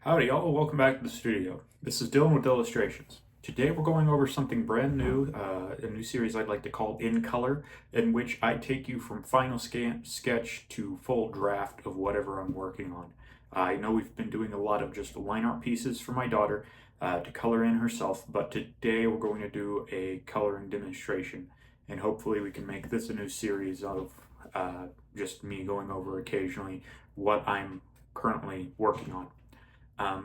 Howdy y'all, welcome back to the studio. This is Dylan with Illustrations. Today we're going over something brand new, a new series I'd like to call In Color, in which I take you from final sketch to full draft of whatever I'm working on. I know we've been doing a lot of just line art pieces for my daughter to color in herself, but today we're going to do a coloring demonstration, and hopefully we can make this a new series out of just me going over occasionally what I'm currently working on.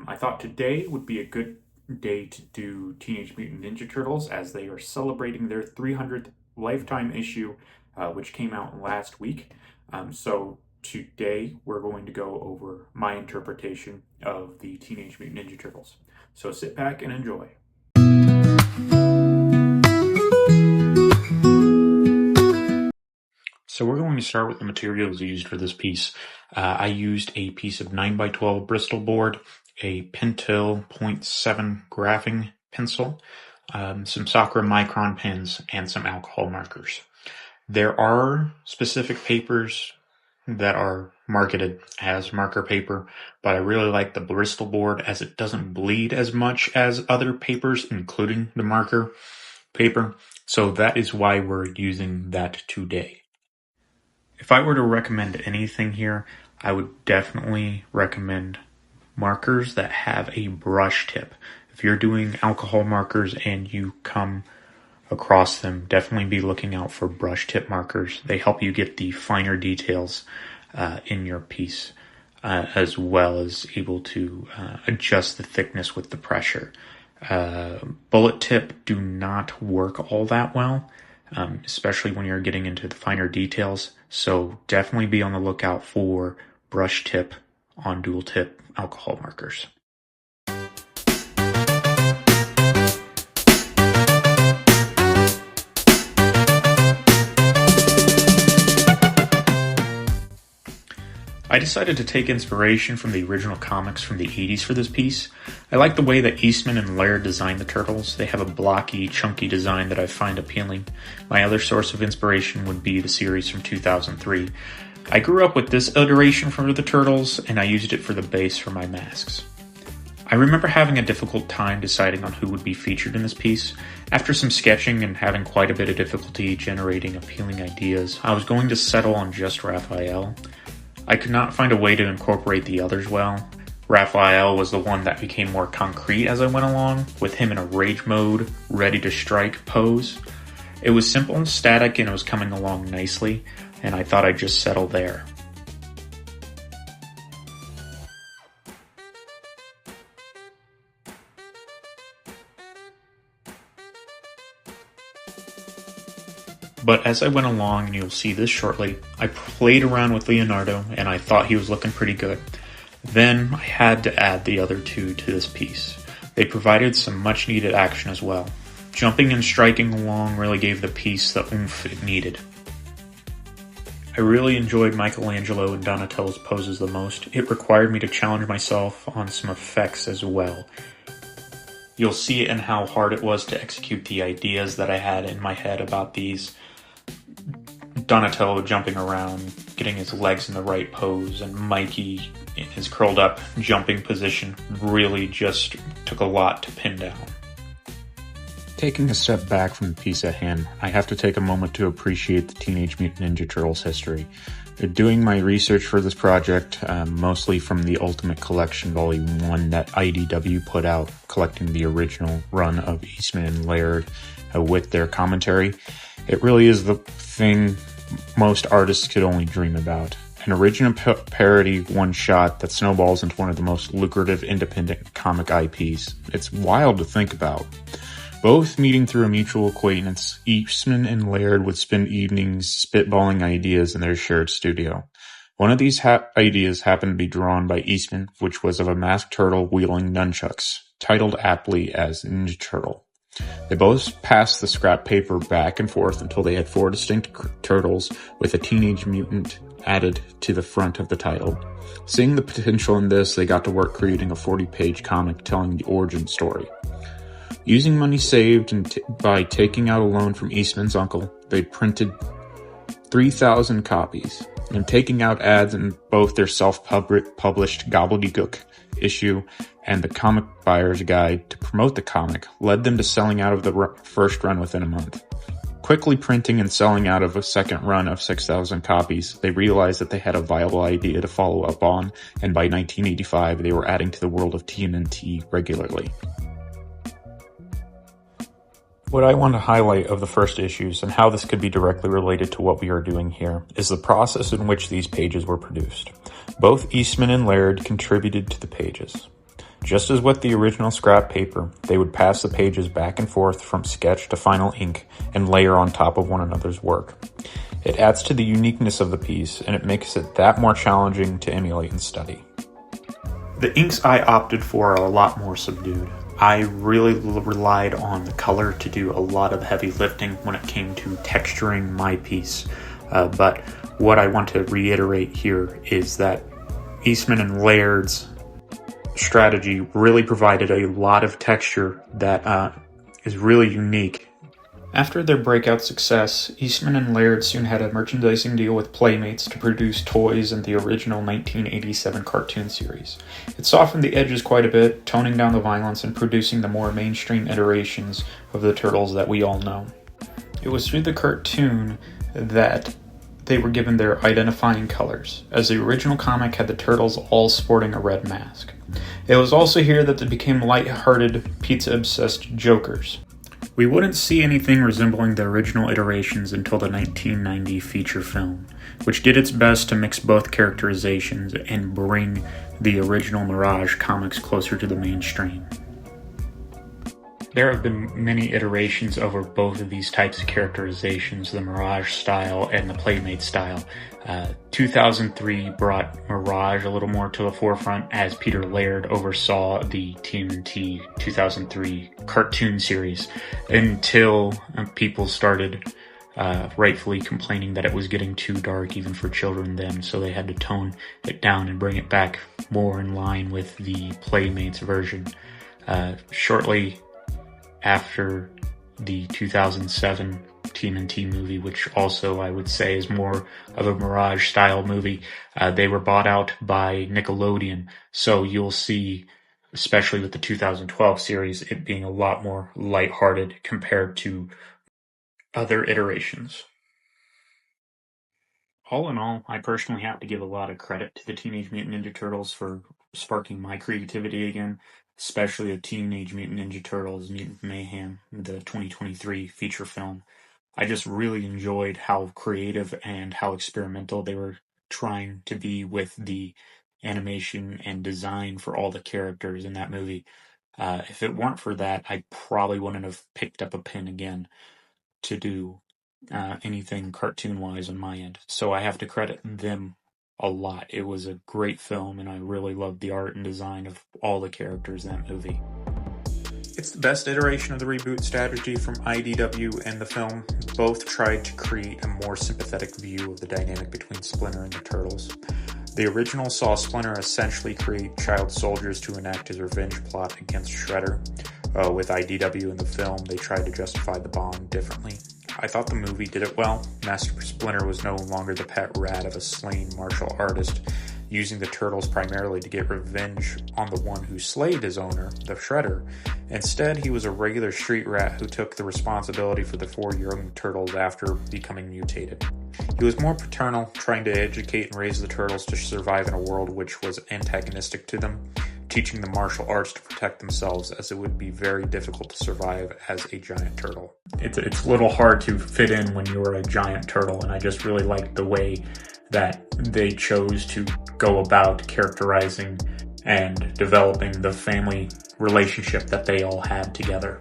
I thought today would be a good day to do Teenage Mutant Ninja Turtles as they are celebrating their 300th lifetime issue, which came out last week. So today we're going to go over my interpretation of the Teenage Mutant Ninja Turtles. So sit back and enjoy. So we're going to start with the materials used for this piece. I used a piece of 9x12 Bristol board, a Pentel 0.7 graphing pencil, some Sakura micron pens, and some alcohol markers. There are specific papers that are marketed as marker paper, but I really like the Bristol board as it doesn't bleed as much as other papers, including the marker paper. So that is why we're using that today. If I were to recommend anything here, I would definitely recommend markers that have a brush tip. If you're doing alcohol markers and you come across them, definitely be looking out for brush tip markers. They help you get the finer details in your piece, as well as able to adjust the thickness with the pressure. Bullet tip do not work all that well, especially when you're getting into the finer details. So definitely be on the lookout for brush tip on dual tip alcohol markers. I decided to take inspiration from the original comics from the 80s for this piece. I like the way that Eastman and Laird designed the turtles. They have a blocky, chunky design that I find appealing. My other source of inspiration would be the series from 2003. I grew up with this iteration for the turtles, and I used it for the base for my masks. I remember having a difficult time deciding on who would be featured in this piece. After some sketching and having quite a bit of difficulty generating appealing ideas, I was going to settle on just Raphael. I could not find a way to incorporate the others well. Raphael was the one that became more concrete as I went along, with him in a rage mode, ready to strike pose. It was simple and static, and it was coming along nicely, and I thought I'd just settle there. But as I went along, and you'll see this shortly, I played around with Leonardo, and I thought he was looking pretty good. Then I had to add the other two to this piece. They provided some much needed action as well. Jumping and striking along really gave the piece the oomph it needed. I really enjoyed Michelangelo and Donatello's poses the most. It required me to challenge myself on some effects as well. You'll see it in how hard it was to execute the ideas that I had in my head about these. Donatello jumping around, getting his legs in the right pose, and Mikey in his curled up jumping position really just took a lot to pin down. Taking a step back from the piece at hand, I have to take a moment to appreciate the Teenage Mutant Ninja Turtles history. Doing my research for this project, mostly from the Ultimate Collection Volume 1 that IDW put out, collecting the original run of Eastman and Laird with their commentary, it really is the thing most artists could only dream about. An original parody one-shot that snowballs into one of the most lucrative independent comic IPs. It's wild to think about. Both meeting through a mutual acquaintance, Eastman and Laird would spend evenings spitballing ideas in their shared studio. One of these ideas happened to be drawn by Eastman, which was of a masked turtle wielding nunchucks, titled aptly as Ninja Turtle. They both passed the scrap paper back and forth until they had 4 distinct turtles with a teenage mutant added to the front of the title. Seeing the potential in this, they got to work creating a 40-page comic telling the origin story. Using money saved and by taking out a loan from Eastman's uncle, they printed 3,000 copies, and taking out ads in both their self-published gobbledygook issue and the comic buyer's guide to promote the comic led them to selling out of the first run within a month. Quickly printing and selling out of a second run of 6,000 copies, they realized that they had a viable idea to follow up on, and by 1985 they were adding to the world of TMNT regularly. What I want to highlight of the first issues and how this could be directly related to what we are doing here is the process in which these pages were produced. Both Eastman and Laird contributed to the pages. Just as with the original scrap paper, they would pass the pages back and forth from sketch to final ink and layer on top of one another's work. It adds to the uniqueness of the piece, and it makes it that more challenging to emulate and study. The inks I opted for are a lot more subdued. I really relied on the color to do a lot of heavy lifting when it came to texturing my piece. But what I want to reiterate here is that Eastman and Laird's strategy really provided a lot of texture that is really unique. After their breakout success, Eastman and Laird soon had a merchandising deal with Playmates to produce toys in the original 1987 cartoon series. It softened the edges quite a bit, toning down the violence and producing the more mainstream iterations of the Turtles that we all know. It was through the cartoon that they were given their identifying colors, as the original comic had the Turtles all sporting a red mask. It was also here that they became light-hearted, pizza-obsessed jokers. We wouldn't see anything resembling the original iterations until the 1990 feature film, which did its best to mix both characterizations and bring the original Mirage comics closer to the mainstream. There have been many iterations over both of these types of characterizations, the Mirage style and the Playmate style. 2003 brought Mirage a little more to the forefront as Peter Laird oversaw the TMNT 2003 cartoon series until people started rightfully complaining that it was getting too dark even for children then, so they had to tone it down and bring it back more in line with the Playmates version. Shortly after the 2007 TMNT movie, which also I would say is more of a Mirage style movie, they were bought out by Nickelodeon, so you'll see, especially with the 2012 series, it being a lot more lighthearted compared to other iterations. All in all, I personally have to give a lot of credit to the Teenage Mutant Ninja Turtles for sparking my creativity again, especially the Teenage Mutant Ninja Turtles Mutant Mayhem, the 2023 feature film. I just really enjoyed how creative and how experimental they were trying to be with the animation and design for all the characters in that movie. If it weren't for that, I probably wouldn't have picked up a pen again to do anything cartoon-wise on my end. So I have to credit them a lot. It was a great film, and I really loved the art and design of all the characters in that movie. It's the best iteration of the reboot strategy from IDW and the film. Both tried to create a more sympathetic view of the dynamic between Splinter and the Turtles. The original saw Splinter essentially create child soldiers to enact his revenge plot against Shredder. With IDW in the film, they tried to justify the bond differently. I thought the movie did it well. Master Splinter was no longer the pet rat of a slain martial artist, using the Turtles primarily to get revenge on the one who slayed his owner, the Shredder. Instead, he was a regular street rat who took the responsibility for the 4 young Turtles after becoming mutated. He was more paternal, trying to educate and raise the Turtles to survive in a world which was antagonistic to them, teaching them martial arts to protect themselves, as it would be very difficult to survive as a giant turtle. It's a little hard to fit in when you're a giant turtle, and I just really liked the way that they chose to go about characterizing and developing the family relationship that they all had together.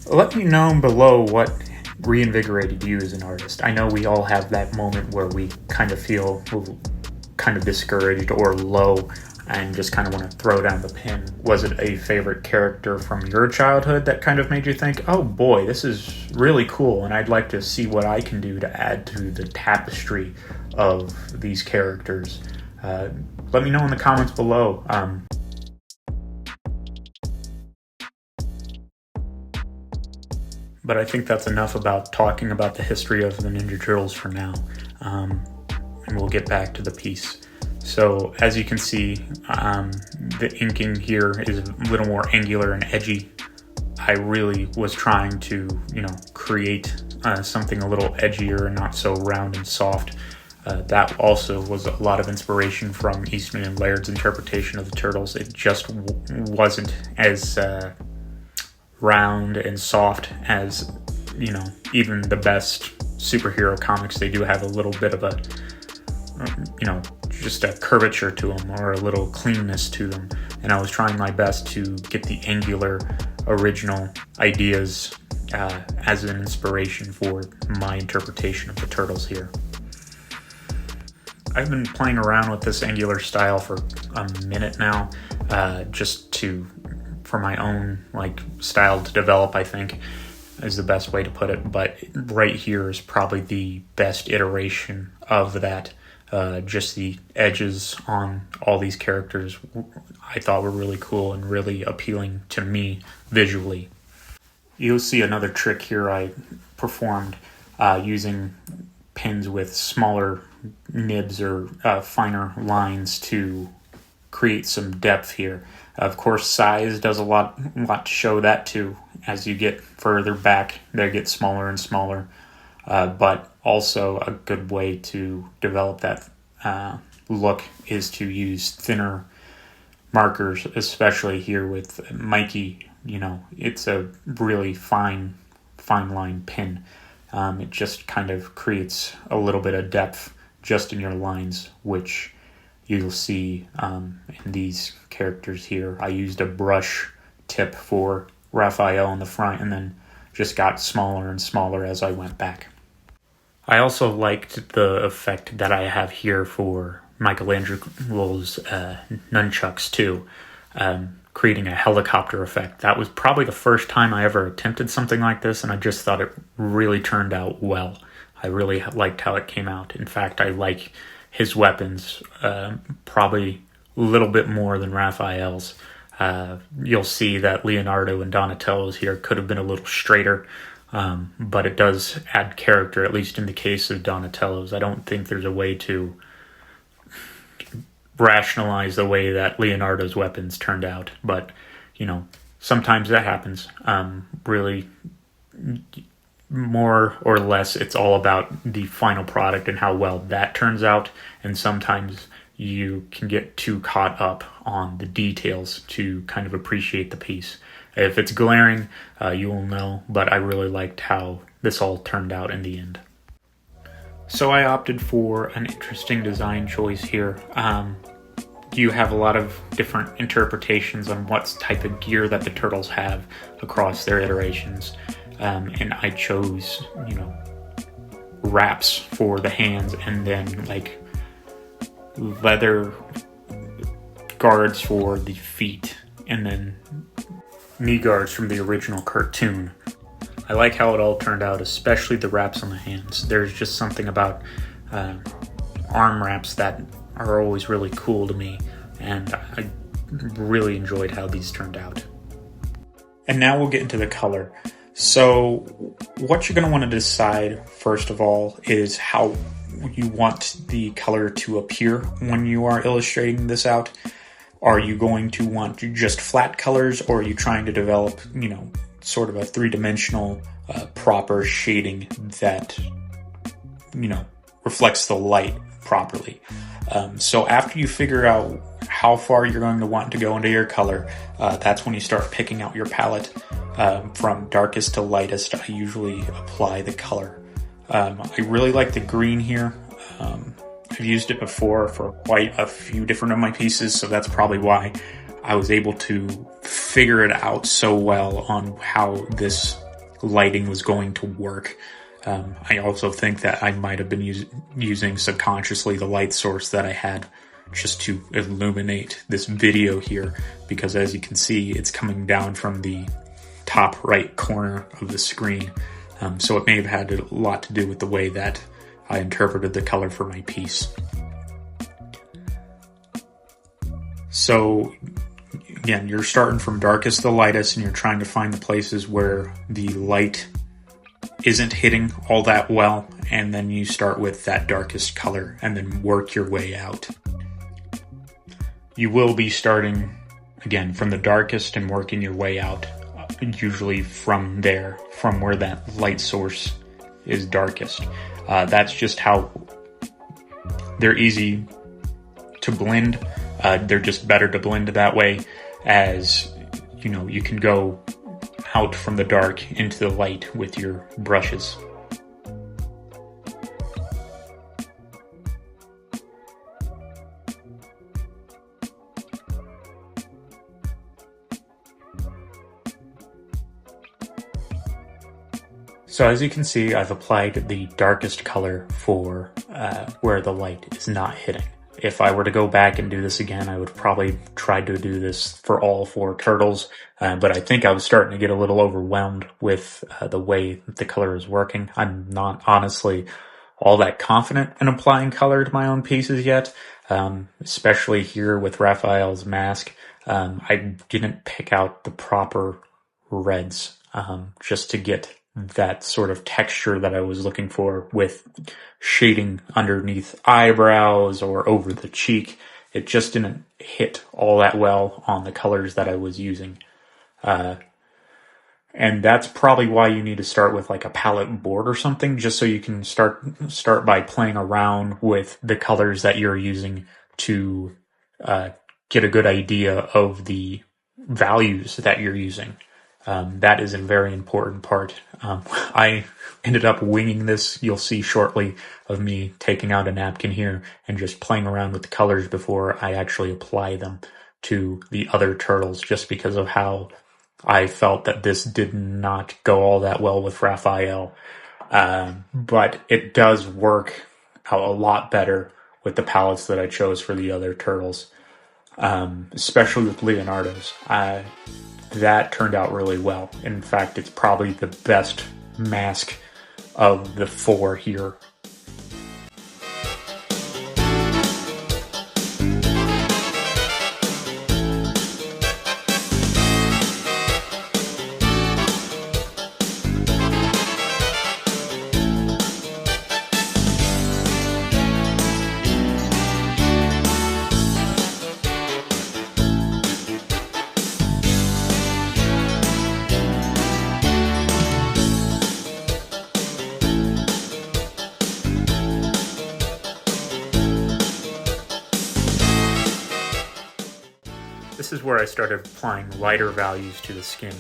Let me know below what reinvigorated you as an artist. I know we all have that moment where we kind of feel kind of discouraged or low and just kind of want to throw down the pin. Was it a favorite character from your childhood that kind of made you think, oh boy, this is really cool, and I'd like to see what I can do to add to the tapestry of these characters? Let me know in the comments below. But I think that's enough about talking about the history of the Ninja Turtles for now. And we'll get back to the piece. So as you can see, the inking here is a little more angular and edgy. I really was trying to, create something a little edgier and not so round and soft. That also was a lot of inspiration from Eastman and Laird's interpretation of the Turtles. It just wasn't as round and soft as, even the best superhero comics. They do have a little bit of a, just a curvature to them, or a little cleanness to them. And I was trying my best to get the angular original ideas as an inspiration for my interpretation of the Turtles here. I've been playing around with this angular style for a minute now, for my own style to develop, I think is the best way to put it. But right here is probably the best iteration of that. Just the edges on all these characters I thought were really cool and really appealing to me visually. You'll see another trick here I performed using pins with smaller nibs or finer lines to create some depth here. Of course, size does a lot to show that too. As you get further back, they get smaller and smaller. But also a good way to develop that look is to use thinner markers, especially here with Mikey. It's a really fine line pin. It just kind of creates a little bit of depth just in your lines, which you'll see in these characters here. I used a brush tip for Raphael in the front and then just got smaller and smaller as I went back. I also liked the effect that I have here for Michelangelo's nunchucks too, creating a helicopter effect. That was probably the first time I ever attempted something like this, and I just thought it really turned out well. I really liked how it came out. In fact, I like his weapons probably a little bit more than Raphael's. You'll see that Leonardo and Donatello's here could have been a little straighter, but it does add character, at least in the case of Donatello's. I don't think there's a way to rationalize the way that Leonardo's weapons turned out, but, sometimes that happens. Really, more or less, it's all about the final product and how well that turns out, and sometimes you can get too caught up on the details to kind of appreciate the piece. If it's glaring, you will know, but I really liked how this all turned out in the end. So I opted for an interesting design choice here. You have a lot of different interpretations on what type of gear that the Turtles have across their iterations. And I chose, wraps for the hands, and then leather guards for the feet, and then knee guards from the original cartoon. I like how it all turned out, especially the wraps on the hands. There's just something about arm wraps that are always really cool to me, and I really enjoyed how these turned out. And now we'll get into the color. So what you're going to want to decide, first of all, is how you want the color to appear when you are illustrating this out. Are you going to want just flat colors, or are you trying to develop, sort of a three-dimensional proper shading that, reflects the light properly? So after you figure out how far you're going to want to go into your color, that's when you start picking out your palette. From darkest to lightest, I usually apply the color. I really like the green here. I've used it before for quite a few different of my pieces, so that's probably why I was able to figure it out so well on how this lighting was going to work. I also think that I might have been using subconsciously the light source that I had just to illuminate this video here, because as you can see, it's coming down from the top right corner of the screen. So it may have had a lot to do with the way that I interpreted the color for my piece. So again, you're starting from darkest to lightest, and you're trying to find the places where the light isn't hitting all that well, and then you start with that darkest color and then work your way out. You will be starting again from the darkest and working your way out, usually from there, from where that light source is darkest. That's just how they're easy to blend. They're just better to blend that way, as you know, you can go out from the dark into the light with your brushes. So as you can see, I've applied the darkest color for where the light is not hitting. If I were to go back and do this again, I would probably try to do this for all 4 turtles, but I think I was starting to get a little overwhelmed with the way the color is working. I'm not honestly all that confident in applying color to my own pieces yet, especially here with Raphael's mask. I didn't pick out the proper reds just to get that sort of texture that I was looking for with shading underneath eyebrows or over the cheek. It just didn't hit all that well on the colors that I was using. And that's probably why you need to start with like a palette board or something, just so you can start by playing around with the colors that you're using to get a good idea of the values that you're using. That is a very important part. I ended up winging this. You'll see shortly of me taking out a napkin here and just playing around with the colors before I actually apply them to the other turtles, just because of how I felt that this did not go all that well with Raphael. But it does work out a lot better with the palettes that I chose for the other turtles, especially with Leonardo's. That turned out really well. In fact, it's probably the best mask of the 4 here. This is where I started applying lighter values to the skin.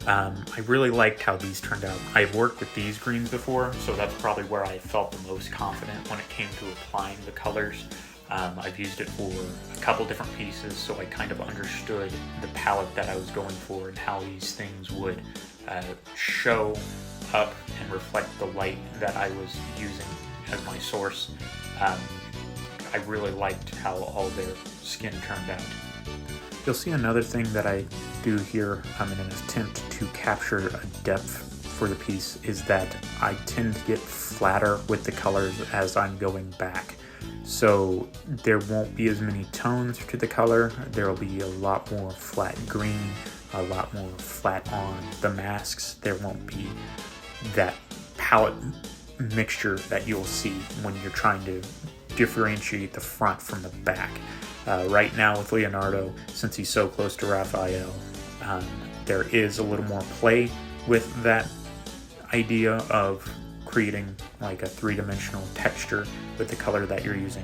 I really liked how these turned out. I've worked with these greens before, so that's probably where I felt the most confident when it came to applying the colors. I've used it for a couple different pieces, so I kind of understood the palette that I was going for and how these things would show up and reflect the light that I was using as my source. I really liked how all their skin turned out. You'll see another thing that I do here in an attempt to capture a depth for the piece is that I tend to get flatter with the colors as I'm going back. So there won't be as many tones to the color. There will be a lot more flat green, a lot more flat on the masks. There won't be that palette mixture that you'll see when you're trying to differentiate the front from the back. Right now with Leonardo, since he's so close to Raphael, there is a little more play with that idea of creating like a 3-dimensional texture with the color that you're using.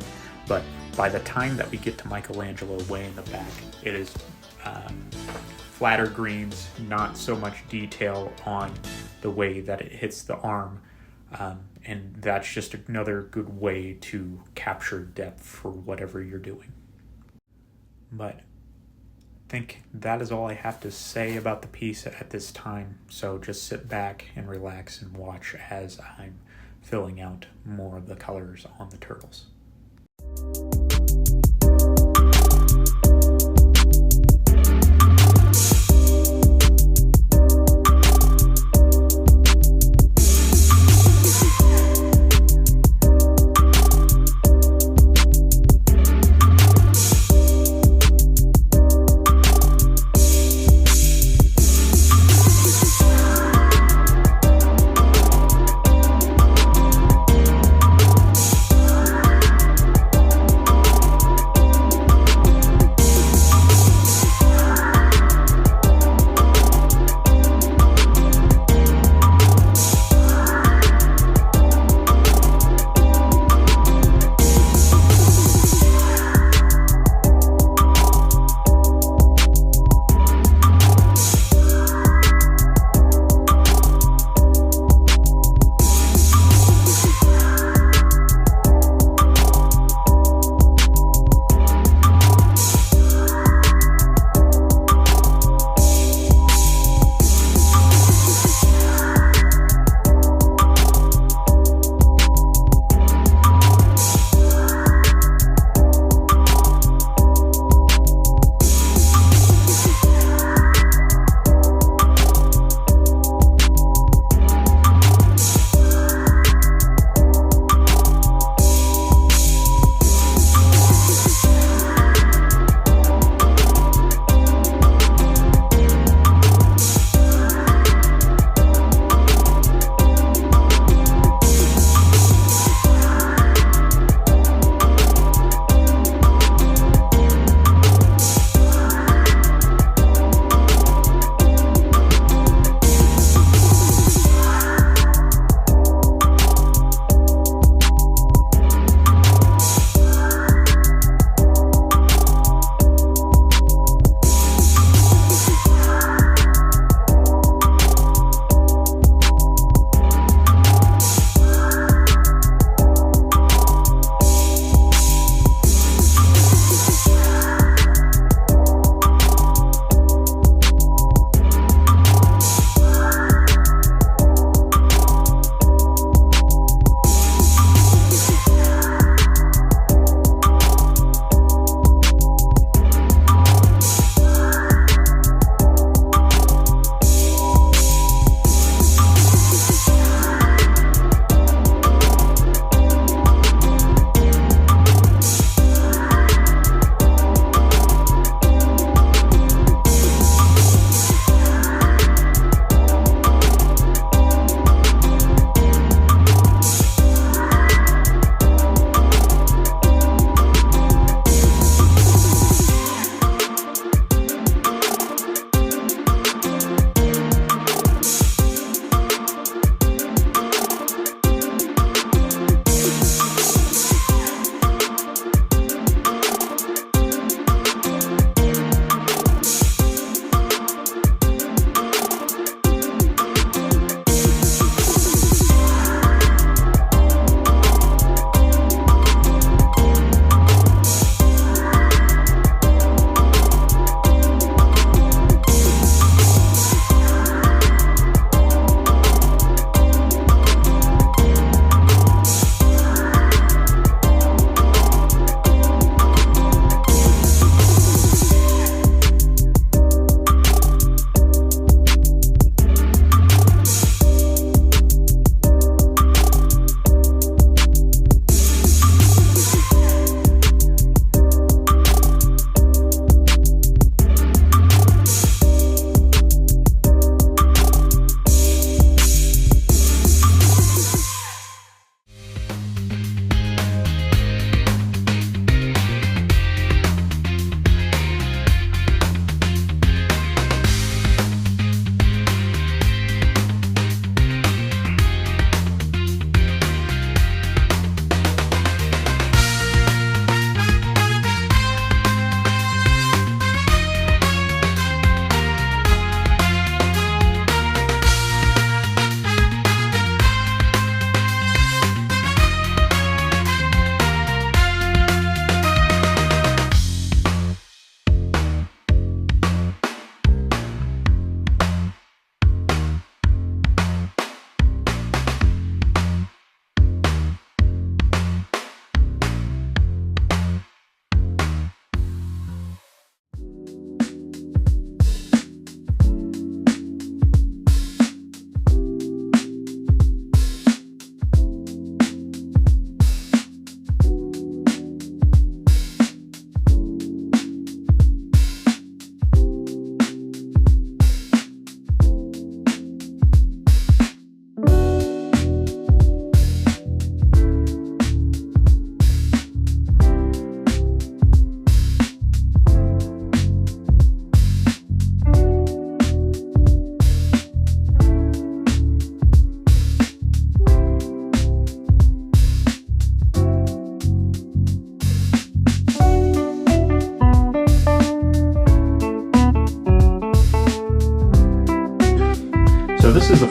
But by the time that we get to Michelangelo way in the back, it is flatter greens, not so much detail on the way that it hits the arm. And that's just another good way to capture depth for whatever you're doing. But I think that is all I have to say about the piece at this time. So just sit back and relax and watch as I'm filling out more of the colors on the turtles.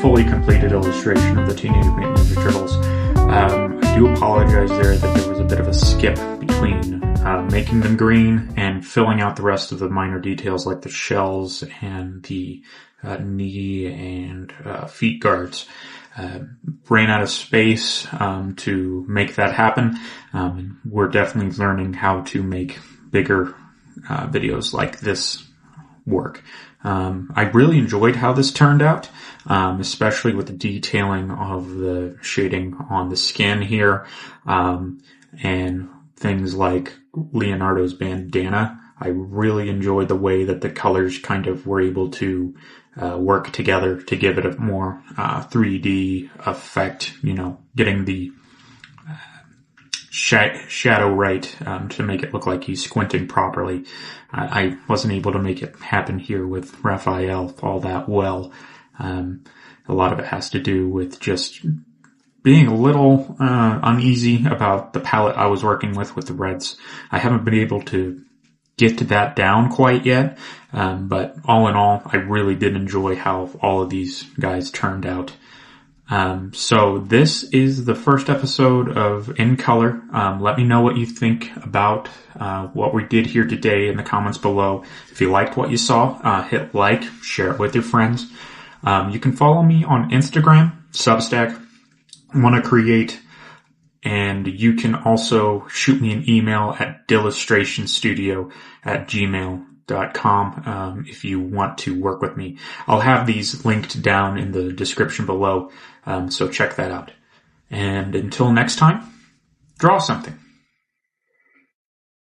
fully completed illustration of the Teenage Mutant Ninja Turtles. I do apologize there that there was a bit of a skip between making them green and filling out the rest of the minor details like the shells and the knee and feet guards. Ran out of space to make that happen. We're definitely learning how to make bigger videos like this work. I really enjoyed how this turned out, especially with the detailing of the shading on the skin here, and things like Leonardo's bandana. I really enjoyed the way that the colors kind of were able to work together to give it a more 3D effect, getting the shadow right to make it look like he's squinting properly. I wasn't able to make it happen here with Raphael all that well. A lot of it has to do with just being a little uneasy about the palette I was working with the reds. I haven't been able to get to that down quite yet, but all in all, I really did enjoy how all of these guys turned out. So this is the first episode of In Color. Let me know what you think about what we did here today in the comments below. If you liked what you saw, hit like, share it with your friends. You can follow me on Instagram, Substack, Wanna Create, and you can also shoot me an email at dillustrationstudio@gmail.com if you want to work with me. I'll have these linked down in the description below, so check that out. And until next time, draw something.